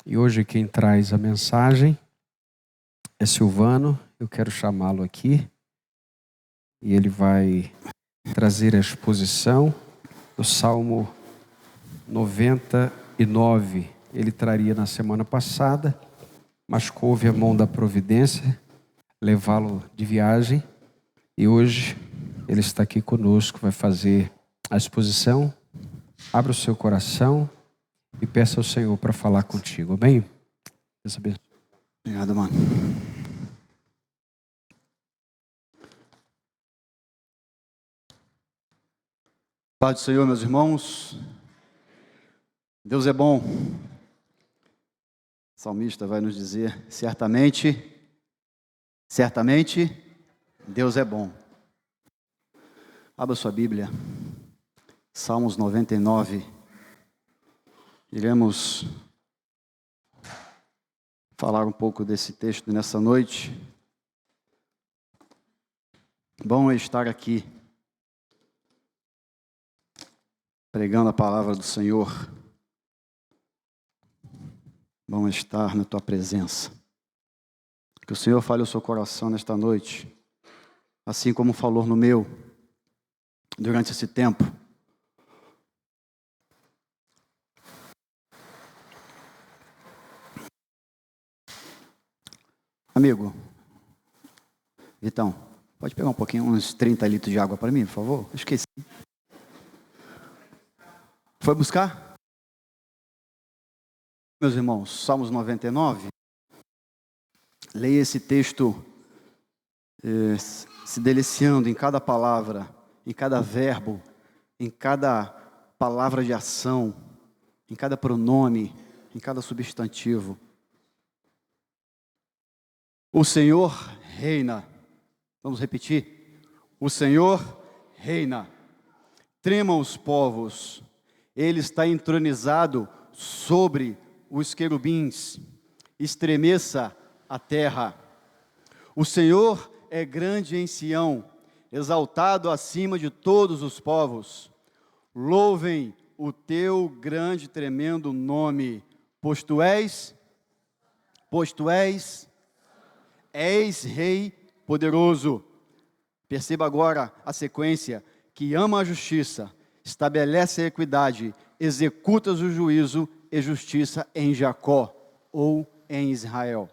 E hoje quem traz a mensagem é Silvano. Eu quero chamá-lo aqui e ele vai trazer a exposição do Salmo 99. Ele traria na semana passada, mas couve a mão da providência levá-lo de viagem e hoje ele está aqui conosco, vai fazer a exposição. Abra o seu coração e peça ao Senhor para falar contigo, amém? Obrigado, mano. Paz do Senhor, meus irmãos. Deus é bom. O salmista vai nos dizer, certamente, Deus é bom. Abra sua Bíblia, Salmos 99. Iremos falar um pouco desse texto nessa noite. Bom é estar aqui, pregando a palavra do Senhor. Bom é estar na tua presença. Que o Senhor fale ao seu coração nesta noite, assim como falou no meu, durante esse tempo. Amigo, Vitão, pode pegar um pouquinho, uns 30 litros de água para mim, por favor? Esqueci. Foi buscar? Meus irmãos, Salmos 99. Leia esse texto se deliciando em cada palavra, em cada verbo, em cada palavra de ação, em cada pronome, em cada substantivo. O Senhor reina. Vamos repetir? O Senhor reina. Tremam os povos. Ele está entronizado sobre os querubins. Estremeça a terra. O Senhor é grande em Sião, exaltado acima de todos os povos. Louvem o teu grande e tremendo nome, pois tu és Rei poderoso. Perceba agora a sequência: que ama a justiça, estabelece a equidade, executa o juízo e justiça em Jacó ou em Israel.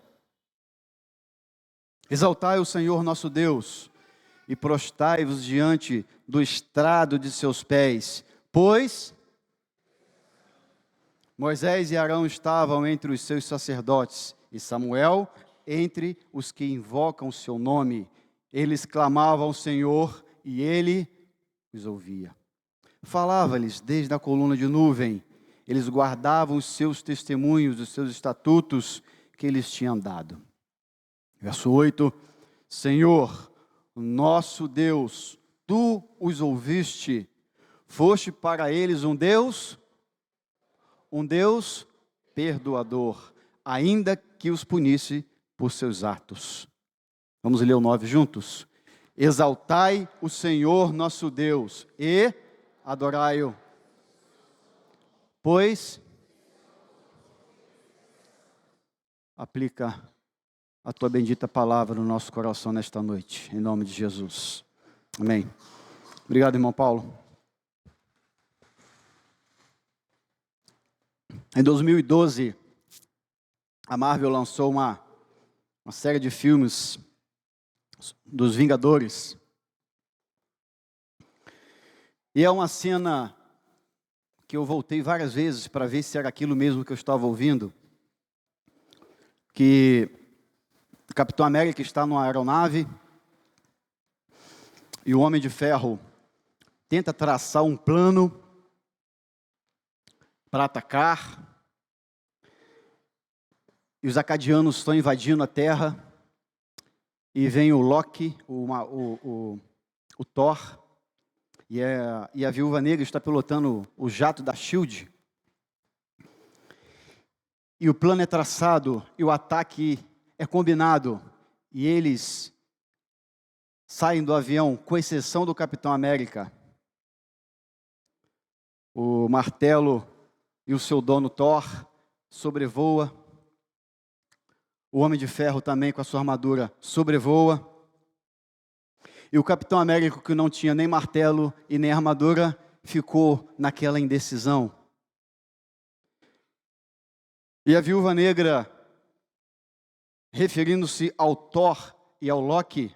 Exaltai o Senhor nosso Deus e prostai-vos diante do estrado de seus pés, pois Moisés e Arão estavam entre os seus sacerdotes e Samuel entre os que invocam o seu nome. Eles clamavam ao Senhor e ele os ouvia. Falava-lhes desde a coluna de nuvem. Eles guardavam os seus testemunhos, os seus estatutos que eles tinham dado. Verso 8. Senhor, nosso Deus, tu os ouviste, foste para eles um Deus perdoador, ainda que os punisse por seus atos. Vamos ler o 9 juntos? Exaltai o Senhor nosso Deus e adorai-o, pois aplica a tua bendita palavra no nosso coração nesta noite, em nome de Jesus. Amém. Obrigado, irmão Paulo. Em 2012, a Marvel lançou uma série de filmes dos Vingadores. E é uma cena que eu voltei várias vezes para ver se era aquilo mesmo que eu estava ouvindo. Que o Capitão América está numa aeronave e o Homem de Ferro tenta traçar um plano para atacar. E os acadianos estão invadindo a Terra. E vem o Loki, o Thor, e a Viúva Negra está pilotando o jato da SHIELD. E o plano é traçado, e o ataque é combinado. E eles saem do avião, com exceção do Capitão América. O Martelo e o seu dono Thor sobrevoa. O Homem de Ferro também, com a sua armadura, sobrevoa. E o Capitão América, que não tinha nem martelo e nem armadura, ficou naquela indecisão. E a Viúva Negra, referindo-se ao Thor e ao Loki,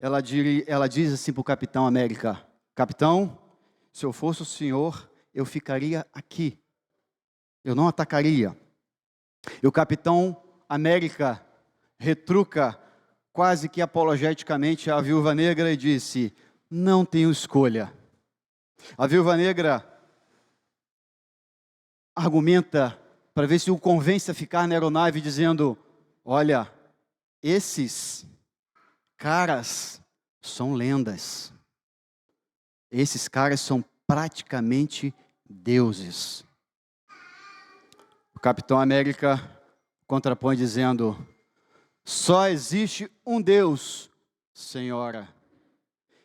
ela diz assim para o Capitão América: Capitão, se eu fosse o senhor, eu ficaria aqui. Eu não atacaria. E o Capitão América retruca quase que apologeticamente a Viúva Negra e disse: não tenho escolha. A Viúva Negra argumenta para ver se o convence a ficar na aeronave, dizendo: olha, esses caras são lendas. Esses caras são praticamente deuses. O Capitão América contrapõe dizendo: só existe um Deus, senhora,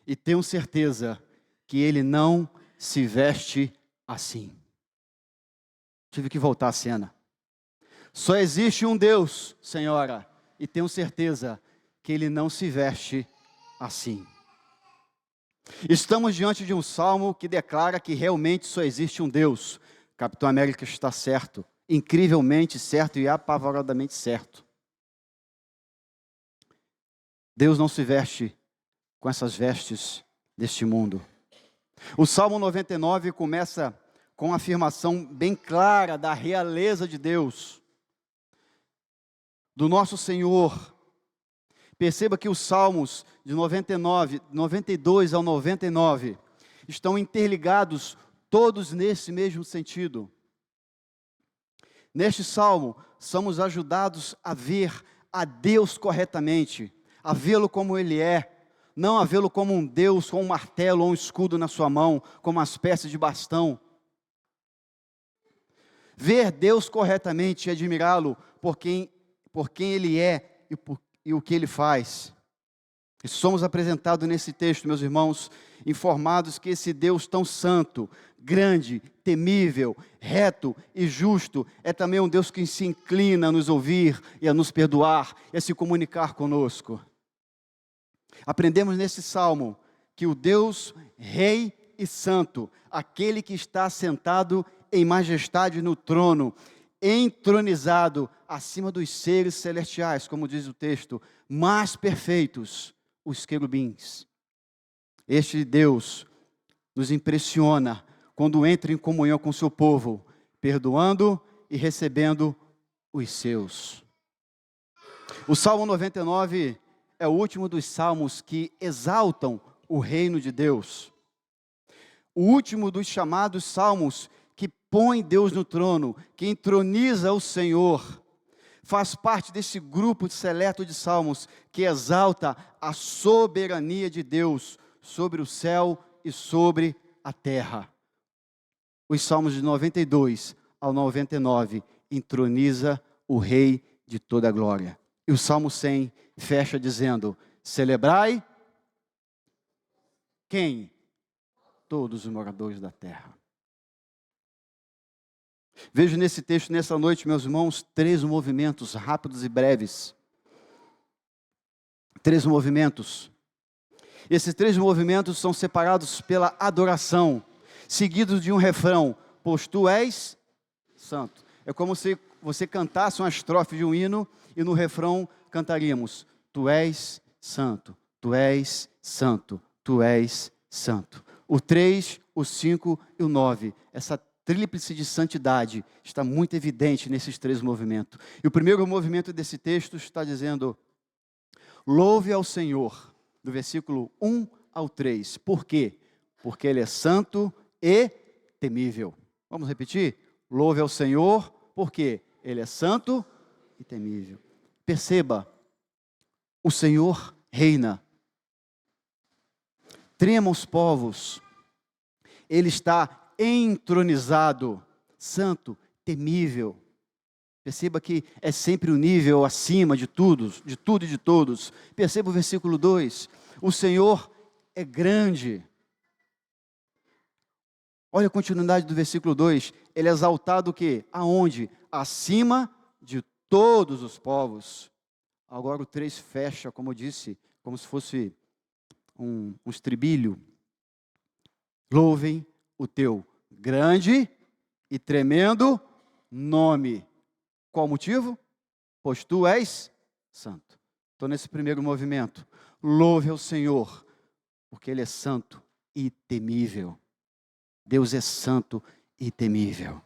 e tenho certeza que ele não se veste assim. Tive que voltar à cena. Só existe um Deus, senhora, e tenho certeza que ele não se veste assim. Estamos diante de um salmo que declara que realmente só existe um Deus. Capitão América está certo, incrivelmente certo e apavoradamente certo. Deus não se veste com essas vestes deste mundo. O Salmo 99 começa com uma afirmação bem clara da realeza de Deus, do nosso Senhor. Perceba que os Salmos de 92 ao 99, estão interligados todos nesse mesmo sentido. Neste Salmo, somos ajudados a ver a Deus corretamente, a vê-lo como Ele é, não a vê-lo como um Deus com um martelo ou um escudo na sua mão, como uma espécie de bastão. Ver Deus corretamente e admirá-lo por quem Ele é e o que Ele faz. E somos apresentados nesse texto, meus irmãos, informados que esse Deus tão santo, grande, temível, reto e justo, é também um Deus que se inclina a nos ouvir e a nos perdoar e a se comunicar conosco. Aprendemos nesse salmo que o Deus Rei e Santo, aquele que está sentado em majestade no trono, entronizado acima dos seres celestiais, como diz o texto, mais perfeitos, os querubins. Este Deus nos impressiona quando entra em comunhão com o seu povo, perdoando e recebendo os seus. O Salmo 99 é o último dos salmos que exaltam o reino de Deus. O último dos chamados salmos que põe Deus no trono, que entroniza o Senhor, faz parte desse grupo seleto de salmos que exalta a soberania de Deus sobre o céu e sobre a terra. Os salmos de 92 ao 99 entroniza o Rei de toda a glória. E o Salmo 100 fecha dizendo: celebrai quem? Todos os moradores da terra. Vejo nesse texto, nessa noite, meus irmãos, 3 movimentos rápidos e breves. 3 movimentos. Esses 3 movimentos são separados pela adoração, seguidos de um refrão: pois tu és santo. É como se você cantasse uma estrofe de um hino e no refrão cantaríamos: tu és santo, tu és santo, tu és santo. O 3, o 5 e o 9, essa tríplice de santidade está muito evidente nesses 3 movimentos. E o primeiro movimento desse texto está dizendo: louve ao Senhor, do versículo 1 ao 3. Por quê? Porque Ele é santo e temível. Vamos repetir? Louve ao Senhor, porque Ele é santo e temível. Perceba, o Senhor reina. Trema os povos. Ele está entronizado, santo, temível. Perceba que é sempre um nível acima de tudo e de todos. Perceba o versículo 2. O Senhor é grande. Olha a continuidade do versículo 2. Ele é exaltado o quê? Aonde? Acima de todos os povos. Agora o 3 fecha, como eu disse, como se fosse um estribilho. Louvem o teu grande e tremendo nome. Qual o motivo? Pois tu és santo. Estou nesse primeiro movimento. Louve ao Senhor, porque Ele é santo e temível. Deus é santo e temível.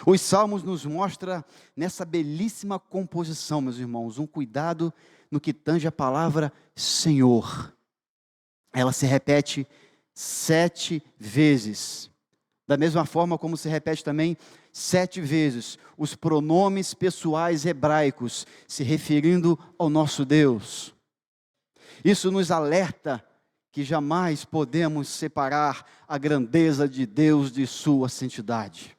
Os Salmos nos mostram nessa belíssima composição, meus irmãos, um cuidado no que tange a palavra Senhor. Ela se repete 7 vezes. Da mesma forma como se repete também 7 vezes os pronomes pessoais hebraicos se referindo ao nosso Deus. Isso nos alerta que jamais podemos separar a grandeza de Deus de sua santidade.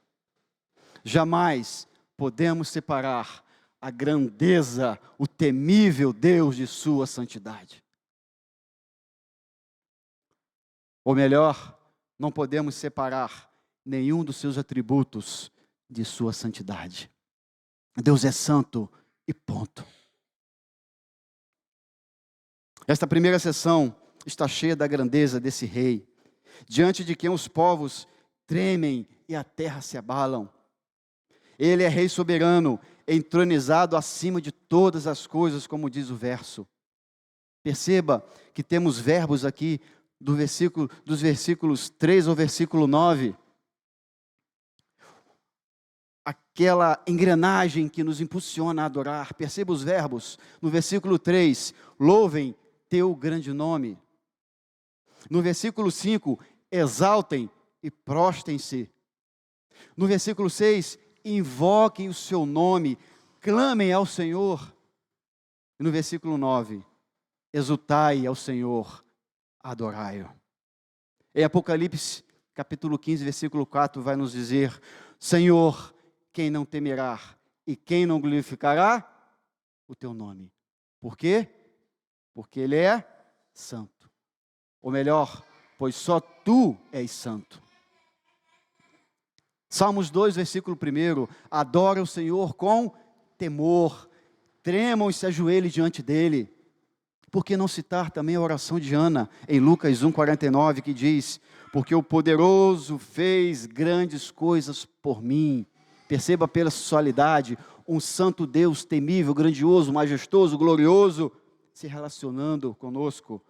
Jamais podemos separar a grandeza, o temível Deus de sua santidade. Ou melhor, não podemos separar nenhum dos seus atributos de sua santidade. Deus é santo e ponto. Esta primeira sessão está cheia da grandeza desse rei, diante de quem os povos tremem e a terra se abalam. Ele é rei soberano, entronizado acima de todas as coisas, como diz o verso. Perceba que temos verbos aqui dos versículos 3 ao versículo 9. Aquela engrenagem que nos impulsiona a adorar. Perceba os verbos. No versículo 3, louvem teu grande nome. No versículo 5, exaltem e prostem-se. No versículo 6, invoquem o seu nome, clamem ao Senhor. E no versículo 9, exultai ao Senhor, adorai-o. Em Apocalipse, capítulo 15, versículo 4, vai nos dizer: Senhor, quem não temerá e quem não glorificará o teu nome? Por quê? Porque Ele é santo. Ou melhor, pois só tu és santo. Salmos 2, versículo 1, adora o Senhor com temor, tremam e se ajoelhem diante dEle. Por que não citar também a oração de Ana, em Lucas 1,49, que diz: porque o poderoso fez grandes coisas por mim. Perceba pela sensualidade, um santo Deus temível, grandioso, majestoso, glorioso, se relacionando conosco.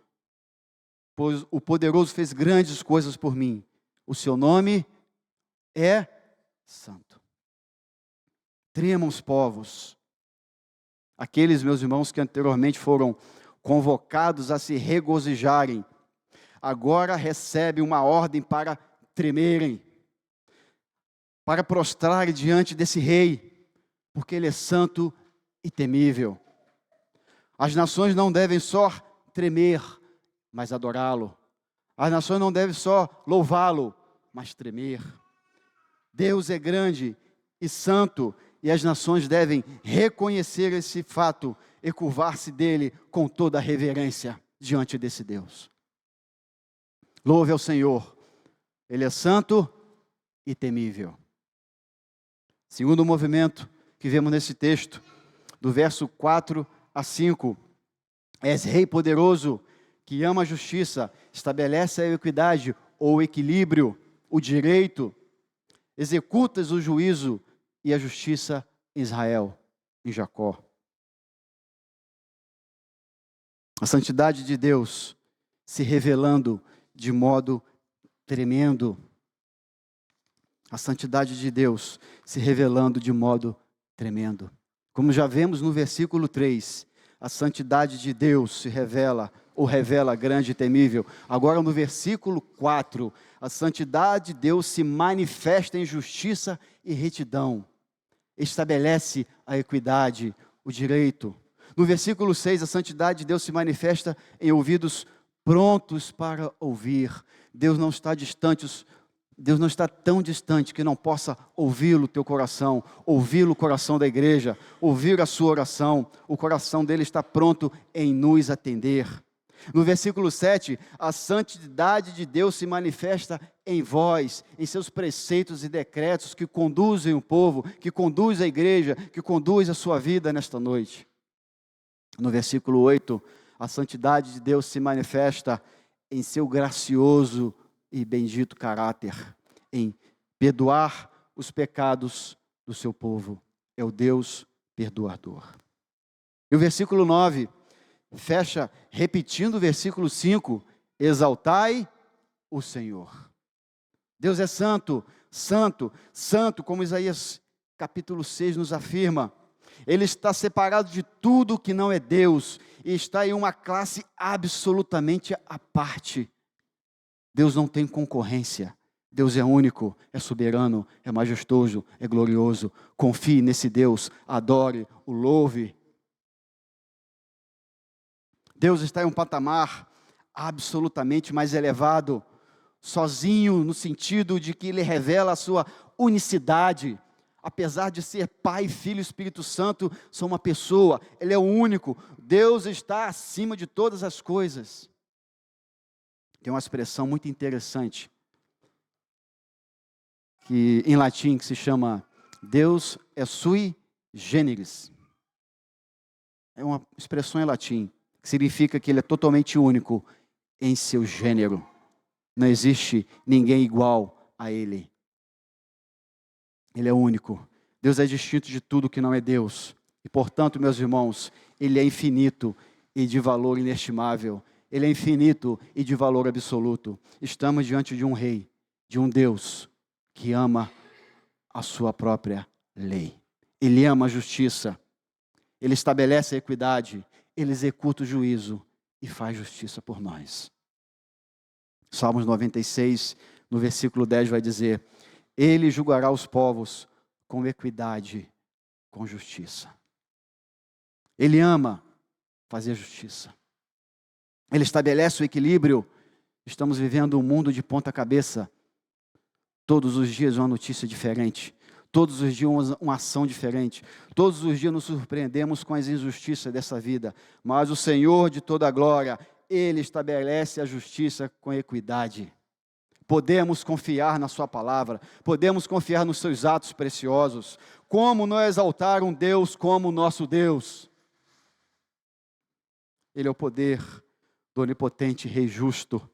Pois o poderoso fez grandes coisas por mim. O seu nome é santo. Tremam os povos. Aqueles, meus irmãos, que anteriormente foram convocados a se regozijarem, agora recebem uma ordem para tremerem, para prostrarem diante desse rei, porque ele é santo e temível. As nações não devem só tremer, mas adorá-lo. As nações não devem só louvá-lo, mas tremer. Deus é grande e santo, e as nações devem reconhecer esse fato e curvar-se dele com toda a reverência diante desse Deus. Louve ao Senhor, Ele é santo e temível. Segundo movimento que vemos nesse texto, do verso 4 a 5, és rei poderoso, que ama a justiça, estabelece a equidade ou o equilíbrio, o direito, executas o juízo e a justiça em Israel, em Jacó. A santidade de Deus se revelando de modo tremendo. A santidade de Deus se revelando de modo tremendo. Como já vemos no versículo 3, a santidade de Deus se revela, ou revela grande e temível. Agora no versículo 4, a santidade de Deus se manifesta em justiça e retidão. Estabelece a equidade, o direito. No versículo 6, a santidade de Deus se manifesta em ouvidos prontos para ouvir. Deus não está distante, Deus não está tão distante que não possa ouvi-lo, teu coração, ouvi-lo, o coração da igreja, ouvir a sua oração. O coração dele está pronto em nos atender. No versículo 7, a santidade de Deus se manifesta em vós, em seus preceitos e decretos que conduzem o povo, que conduz a igreja, que conduz a sua vida nesta noite. No versículo 8, a santidade de Deus se manifesta em seu gracioso e bendito caráter, em perdoar os pecados do seu povo. É o Deus perdoador. E o versículo 9 fecha repetindo o versículo 5, exaltai o Senhor. Deus é santo, santo, santo, como Isaías capítulo 6 nos afirma. Ele está separado de tudo que não é Deus e está em uma classe absolutamente à parte. Deus não tem concorrência. Deus é único, é soberano, é majestoso, é glorioso. Confie nesse Deus, adore, o louve. Deus está em um patamar absolutamente mais elevado, sozinho no sentido de que Ele revela a sua unicidade. Apesar de ser Pai, Filho e Espírito Santo, são uma pessoa, Ele é o único. Deus está acima de todas as coisas. Tem uma expressão muito interessante, que em latim que se chama Deus é sui generis. É uma expressão em latim, que significa que Ele é totalmente único em seu gênero. Não existe ninguém igual a Ele. Ele é único. Deus é distinto de tudo que não é Deus. E, portanto, meus irmãos, Ele é infinito e de valor inestimável. Ele é infinito e de valor absoluto. Estamos diante de um rei, de um Deus que ama a sua própria lei. Ele ama a justiça. Ele estabelece a equidade. Ele executa o juízo e faz justiça por nós. Salmos 96, no versículo 10 vai dizer: Ele julgará os povos com equidade, com justiça. Ele ama fazer justiça. Ele estabelece o equilíbrio. Estamos vivendo um mundo de ponta cabeça. Todos os dias uma notícia diferente. Todos os dias uma ação diferente. Todos os dias nos surpreendemos com as injustiças dessa vida. Mas o Senhor de toda a glória, Ele estabelece a justiça com equidade. Podemos confiar na sua palavra. Podemos confiar nos seus atos preciosos. Como não exaltar um Deus como o nosso Deus? Ele é o poder do onipotente Rei justo,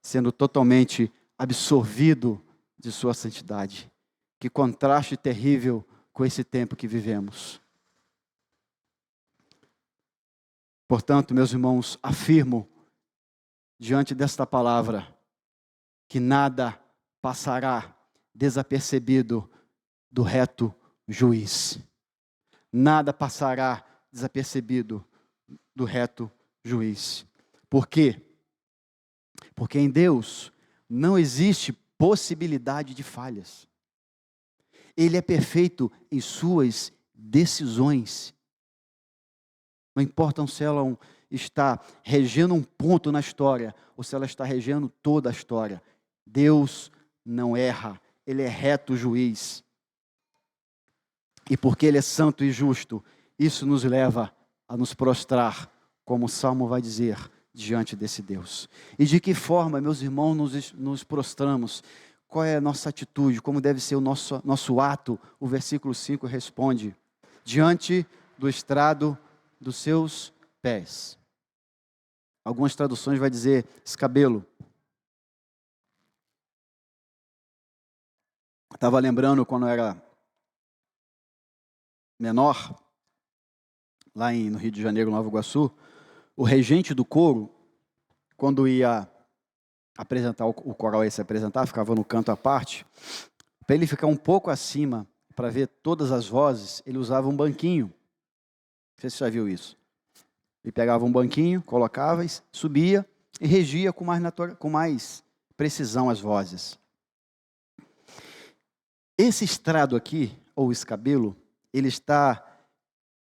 sendo totalmente absorvido de sua santidade. Que contraste terrível com esse tempo que vivemos. Portanto, meus irmãos, afirmo diante desta palavra que nada passará desapercebido do reto juiz. Nada passará desapercebido do reto juiz. Por quê? Porque em Deus não existe possibilidade de falhas. Ele é perfeito em suas decisões. Não importa se ela está regendo um ponto na história, ou se ela está regendo toda a história. Deus não erra, Ele é reto juiz. E porque Ele é santo e justo, isso nos leva a nos prostrar, como o Salmo vai dizer, diante desse Deus. E de que forma, meus irmãos, nos prostramos? Qual é a nossa atitude? Como deve ser o nosso ato? O versículo 5 responde: diante do estrado dos seus pés. Algumas traduções vai dizer escabelo. Estava lembrando quando eu era menor, lá no Rio de Janeiro, Nova Iguaçu, o regente do coro, quando ia apresentar, o coral ia se apresentar, ficava no canto à parte, para ele ficar um pouco acima, para ver todas as vozes, ele usava um banquinho. Não sei se você já viu isso. Ele pegava um banquinho, colocava, subia e regia com mais precisão as vozes. Esse estrado aqui, ou escabelo,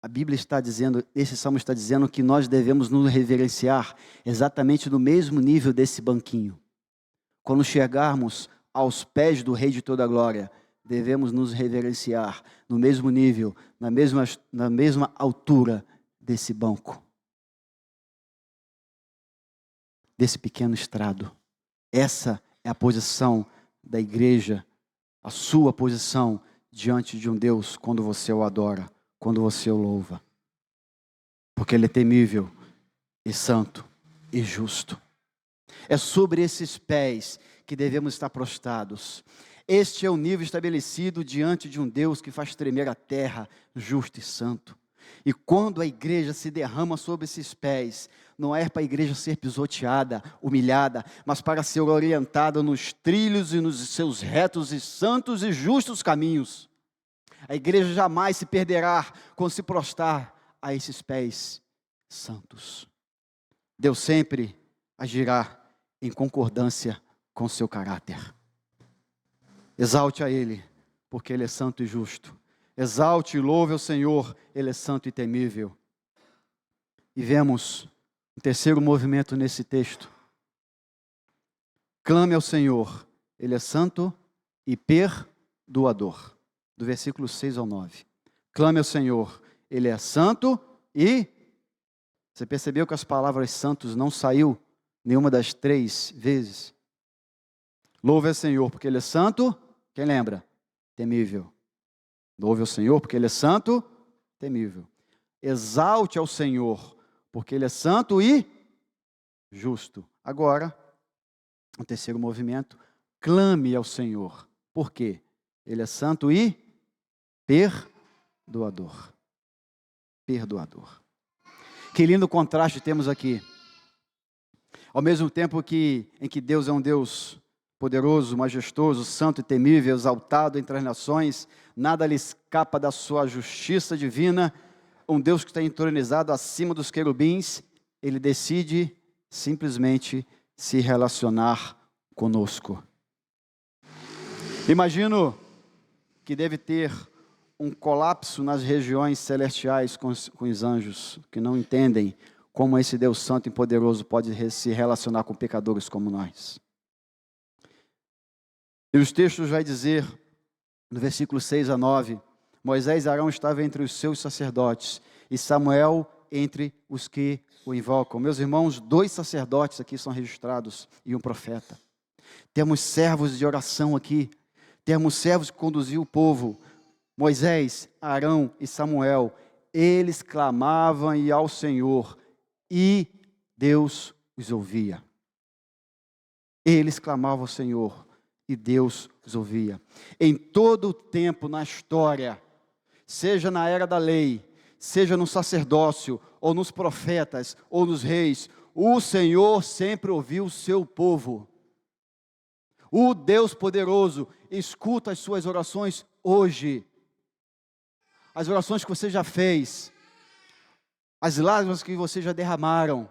a Bíblia está dizendo, esse salmo está dizendo que nós devemos nos reverenciar exatamente no mesmo nível desse banquinho. Quando chegarmos aos pés do Rei de toda a glória, devemos nos reverenciar no mesmo nível, na mesma altura desse banco. desse pequeno estrado. Essa é a posição da igreja, a sua posição diante de um Deus quando você o adora, quando você o louva. Porque Ele é temível e santo e justo. É sobre esses pés que devemos estar prostrados. Este é o nível estabelecido diante de um Deus que faz tremer a terra, justo e santo. E quando a igreja se derrama sobre esses pés, não é para a igreja ser pisoteada, humilhada, mas para ser orientada nos trilhos e nos seus retos e santos e justos caminhos. A igreja jamais se perderá quando se prostrar a esses pés santos. Deus sempre agirá em concordância com seu caráter. Exalte a Ele, porque Ele é santo e justo. Exalte e louve ao Senhor, Ele é santo e temível. E vemos um terceiro movimento nesse texto. Clame ao Senhor, Ele é santo e perdoador. Do versículo 6 ao 9. Clame ao Senhor, Ele é santo e... Você percebeu que as palavras santos não saiu nenhuma das 3 vezes? Louve ao Senhor, porque Ele é santo. Quem lembra? Temível. Louve ao Senhor, porque Ele é santo, temível. Exalte ao Senhor, porque Ele é santo e justo. Agora, o terceiro movimento, clame ao Senhor. Por quê? Ele é santo e perdoador. Perdoador. Que lindo contraste temos aqui. Ao mesmo tempo em que Deus é um Deus poderoso, majestoso, santo e temível, exaltado entre as nações, nada lhe escapa da sua justiça divina, um Deus que está entronizado acima dos querubins, Ele decide simplesmente se relacionar conosco. Imagino que deve ter um colapso nas regiões celestiais com os anjos, que não entendem como esse Deus santo e poderoso pode se relacionar com pecadores como nós. E os textos vai dizer, no versículo 6 a 9, Moisés e Arão estavam entre os seus sacerdotes, e Samuel entre os que o invocam. Meus irmãos, 2 sacerdotes aqui são registrados, e um profeta. Temos servos de oração aqui, temos servos que conduziam o povo, Moisés, Arão e Samuel, eles clamavam ao Senhor, e Deus os ouvia. Eles clamavam ao Senhor, e Deus os ouvia. Em todo o tempo na história, seja na era da lei, seja no sacerdócio, ou nos profetas, ou nos reis, o Senhor sempre ouviu o seu povo. O Deus poderoso escuta as suas orações hoje. As orações que você já fez, as lágrimas que você já derramaram,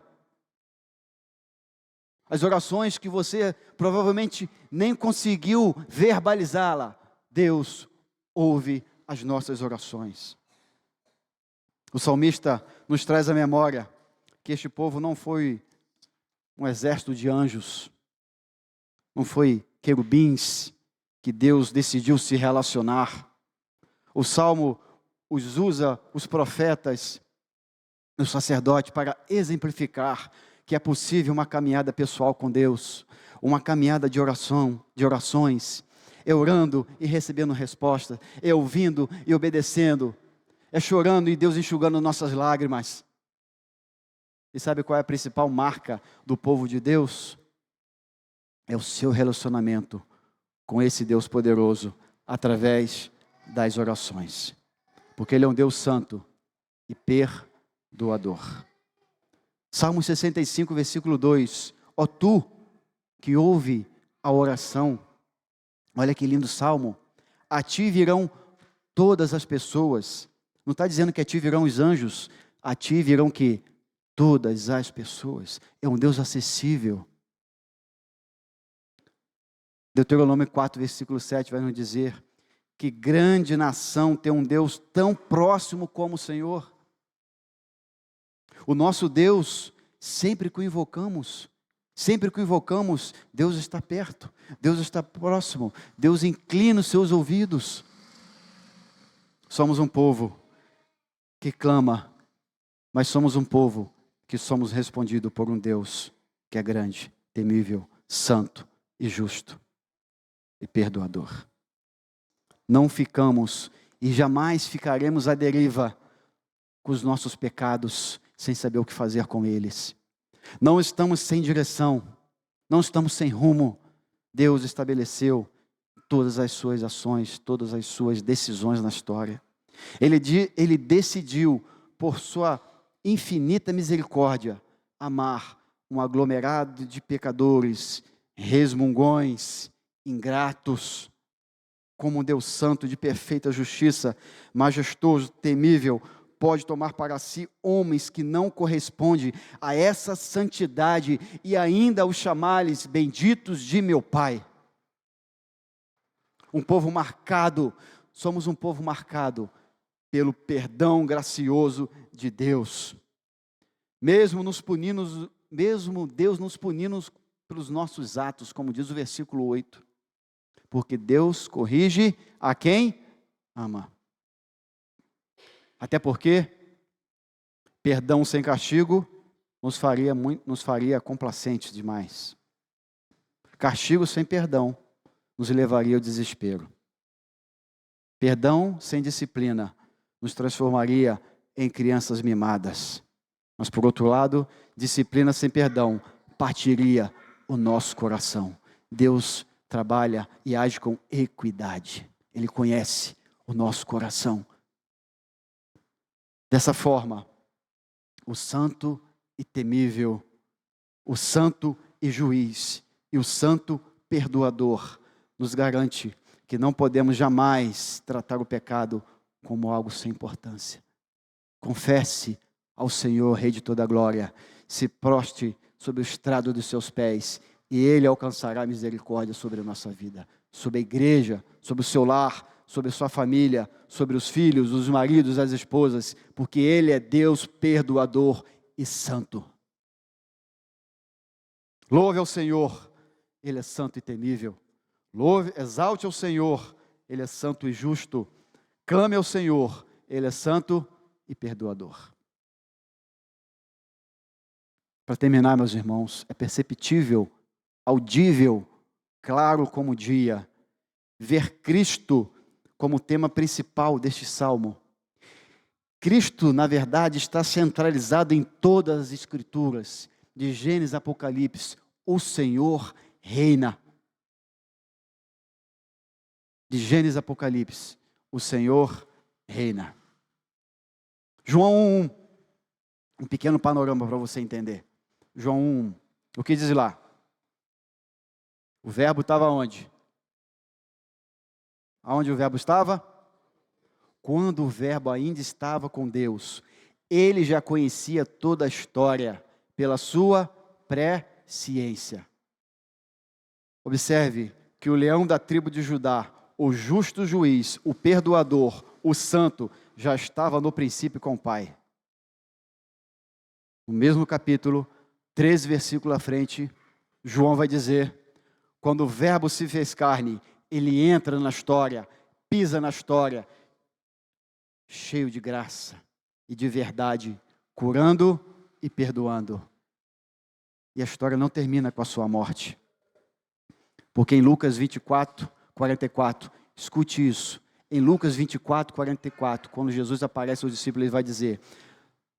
as orações que você provavelmente nem conseguiu verbalizá-la, Deus ouve as nossas orações. O salmista nos traz à memória que este povo não foi um exército de anjos, não foi querubins que Deus decidiu se relacionar. O salmo usa os profetas, os sacerdotes, para exemplificar que é possível uma caminhada pessoal com Deus, uma caminhada de orações, orando e recebendo resposta, ouvindo e obedecendo, chorando e Deus enxugando nossas lágrimas. E sabe qual é a principal marca do povo de Deus? É o seu relacionamento com esse Deus poderoso, através das orações. Porque Ele é um Deus santo e perdoador. Salmo 65, versículo 2. Ó tu que ouve a oração, olha que lindo salmo, a ti virão todas as pessoas. Não está dizendo que a ti virão os anjos, a ti virão que? Todas as pessoas. É um Deus acessível. Deuteronômio 4, versículo 7 vai nos dizer que grande nação tem um Deus tão próximo como o Senhor. O nosso Deus, sempre que o invocamos, Deus está perto, Deus está próximo, Deus inclina os seus ouvidos. Somos um povo que clama, mas somos um povo que somos respondido por um Deus que é grande, temível, santo e justo e perdoador. Não ficamos e jamais ficaremos à deriva com os nossos pecados, sem saber o que fazer com eles. Não estamos sem direção, não estamos sem rumo. Deus estabeleceu todas as suas ações, todas as suas decisões na história. Ele decidiu, por sua infinita misericórdia, amar um aglomerado de pecadores, resmungões, ingratos, como um Deus santo, de perfeita justiça, majestoso, temível, pode tomar para si homens que não correspondem a essa santidade e ainda os chamar-lhes benditos de meu Pai. Um povo marcado, somos um povo marcado pelo perdão gracioso de Deus. Mesmo Deus nos punindo pelos nossos atos, como diz o versículo 8. Porque Deus corrige a quem ama. Até porque perdão sem castigo nos faria complacentes demais. Castigo sem perdão nos levaria ao desespero. Perdão sem disciplina nos transformaria em crianças mimadas. Mas, por outro lado, disciplina sem perdão partiria o nosso coração. Deus trabalha e age com equidade. Ele conhece o nosso coração. Dessa forma, o santo e temível, o santo e juiz e o santo perdoador nos garante que não podemos jamais tratar o pecado como algo sem importância. Confesse ao Senhor, Rei de toda a glória, se prostre sob o estrado dos seus pés e Ele alcançará misericórdia sobre a nossa vida, sobre a igreja, sobre o seu lar, sobre a sua família, sobre os filhos, os maridos, as esposas, porque Ele é Deus perdoador e santo. Louve ao Senhor, Ele é santo e temível. Exalte ao Senhor, Ele é santo e justo. Clame ao Senhor, Ele é santo e perdoador. Para terminar, meus irmãos, é perceptível, audível, claro como o dia, ver Cristo como tema principal deste salmo. Cristo, na verdade, está centralizado em todas as Escrituras, de Gênesis a Apocalipse. O Senhor reina. De Gênesis a Apocalipse, o Senhor reina. João 1, um pequeno panorama para você entender. João 1, o que diz lá? O verbo estava onde? Aonde o verbo estava? Quando o verbo ainda estava com Deus, ele já conhecia toda a história pela sua presciência. Observe que o leão da tribo de Judá, o justo juiz, o perdoador, o santo, já estava no princípio com o Pai. No mesmo capítulo, 13 versículos à frente, João vai dizer, quando o verbo se fez carne, ele entra na história, pisa na história, cheio de graça e de verdade, curando e perdoando. E a história não termina com a sua morte. Porque em Lucas 24, 44, escute isso. Em Lucas 24, 44, quando Jesus aparece aos discípulos, ele vai dizer,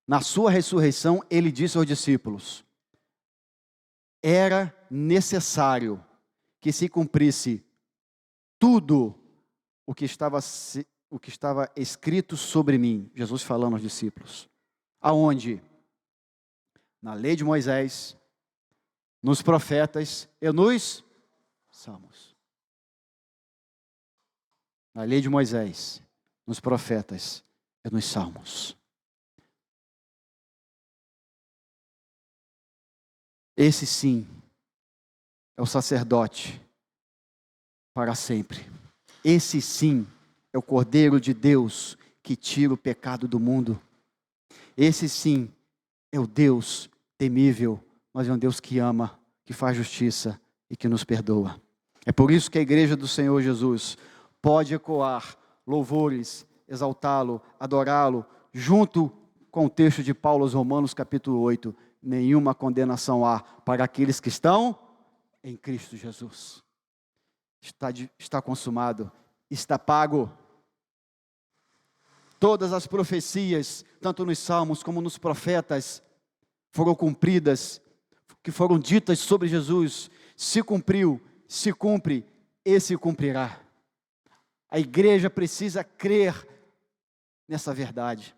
na sua ressurreição, ele disse aos discípulos, era necessário que se cumprisse tudo o que estava escrito sobre mim. Jesus falando aos discípulos. Aonde? Na lei de Moisés, nos profetas e nos salmos. Na lei de Moisés, nos profetas e nos salmos. Esse sim é o sacerdote para sempre. Esse sim é o Cordeiro de Deus que tira o pecado do mundo. Esse sim é o Deus temível, mas é um Deus que ama, que faz justiça e que nos perdoa. É por isso que a igreja do Senhor Jesus pode ecoar louvores, exaltá-lo, adorá-lo, junto com o texto de Paulo aos Romanos capítulo 8, nenhuma condenação há para aqueles que estão em Cristo Jesus. Está consumado, está pago. Todas as profecias, tanto nos salmos como nos profetas, foram cumpridas, que foram ditas sobre Jesus. Se cumpriu, se cumpre e se cumprirá. A igreja precisa crer nessa verdade.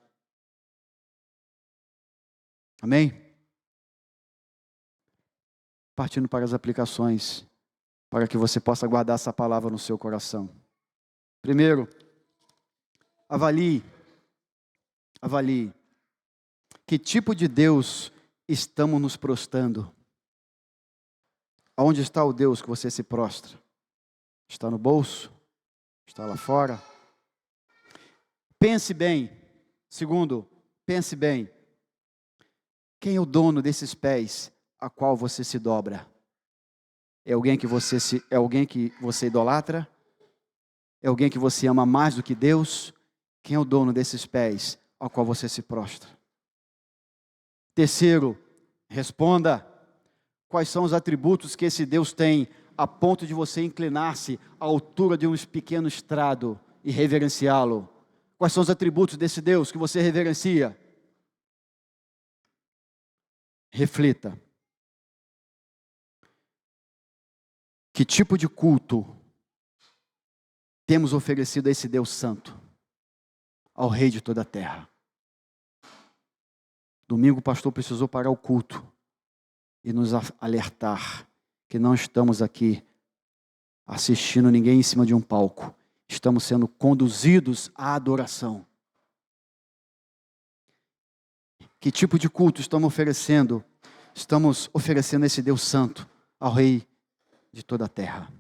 Amém? Partindo para as aplicações, para que você possa guardar essa palavra no seu coração. Primeiro, avalie que tipo de Deus estamos nos prostrando. Aonde está o Deus que você se prostra? Está no bolso? Está lá fora? Pense bem. Segundo, pense bem. Quem é o dono desses pés a qual você se dobra? É alguém que você idolatra? É alguém que você ama mais do que Deus? Quem é o dono desses pés ao qual você se prostra? Terceiro, responda: quais são os atributos que esse Deus tem a ponto de você inclinar-se à altura de um pequeno estrado e reverenciá-lo? Quais são os atributos desse Deus que você reverencia? Reflita. Que tipo de culto temos oferecido a esse Deus santo, ao Rei de toda a terra? Domingo o pastor precisou parar o culto e nos alertar que não estamos aqui assistindo ninguém em cima de um palco. Estamos sendo conduzidos à adoração. Que tipo de culto estamos oferecendo? Estamos oferecendo a esse Deus santo, ao Rei de toda a terra.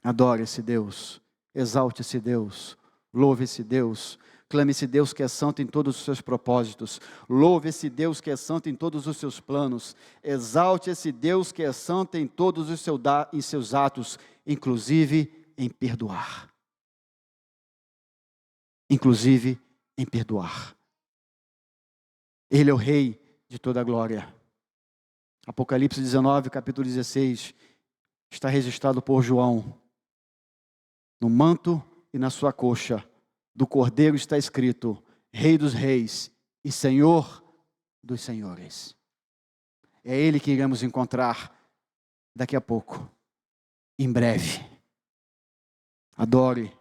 Adore esse Deus, exalte esse Deus, louve esse Deus, clame esse Deus que é santo em todos os seus propósitos, louve esse Deus que é santo em todos os seus planos, exalte esse Deus que é santo em todos os seus atos, inclusive em perdoar. Inclusive em perdoar. Ele é o Rei de toda a glória. Apocalipse 19, capítulo 16, está registrado por João. No manto e na sua coxa do Cordeiro está escrito: Rei dos reis e Senhor dos senhores. É Ele que iremos encontrar daqui a pouco, em breve. Adore,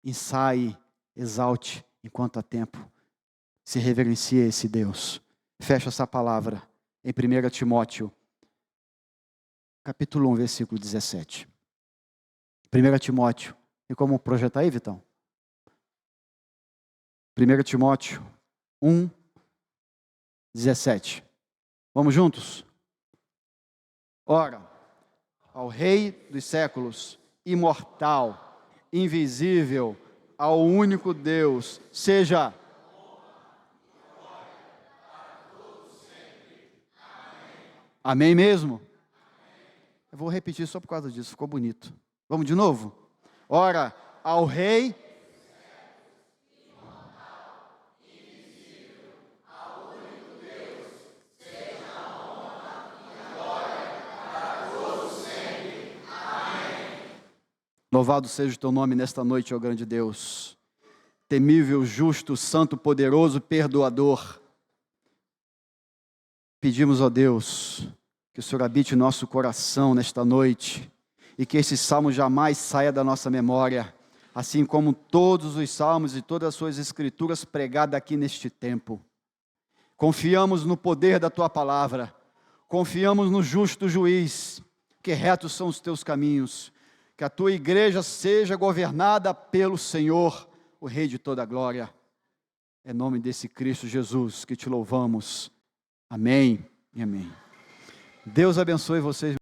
ensaie, exalte enquanto há tempo. Se reverencie a esse Deus. Fecha essa palavra em 1 Timóteo, capítulo 1, versículo 17. 1 Timóteo. Tem como projetar aí, Vitão? 1 Timóteo 1, 17. Vamos juntos? Ora, ao Rei dos séculos, imortal, invisível, ao único Deus, seja... Amém mesmo? Eu vou repetir só por causa disso, ficou bonito. Vamos de novo? Ora, ao Rei, invisível, ao único Deus, seja a honra e a glória para todos sempre. Amém. Louvado seja o teu nome nesta noite, ó grande Deus. Temível, justo, santo, poderoso, perdoador. Pedimos, ó Deus, que o Senhor habite em nosso coração nesta noite e que esse salmo jamais saia da nossa memória, assim como todos os salmos e todas as suas escrituras pregadas aqui neste tempo. Confiamos no poder da Tua palavra, confiamos no justo juiz, que retos são os Teus caminhos, que a Tua igreja seja governada pelo Senhor, o Rei de toda a glória. É em nome desse Cristo Jesus que Te louvamos. Amém e amém. Deus abençoe vocês.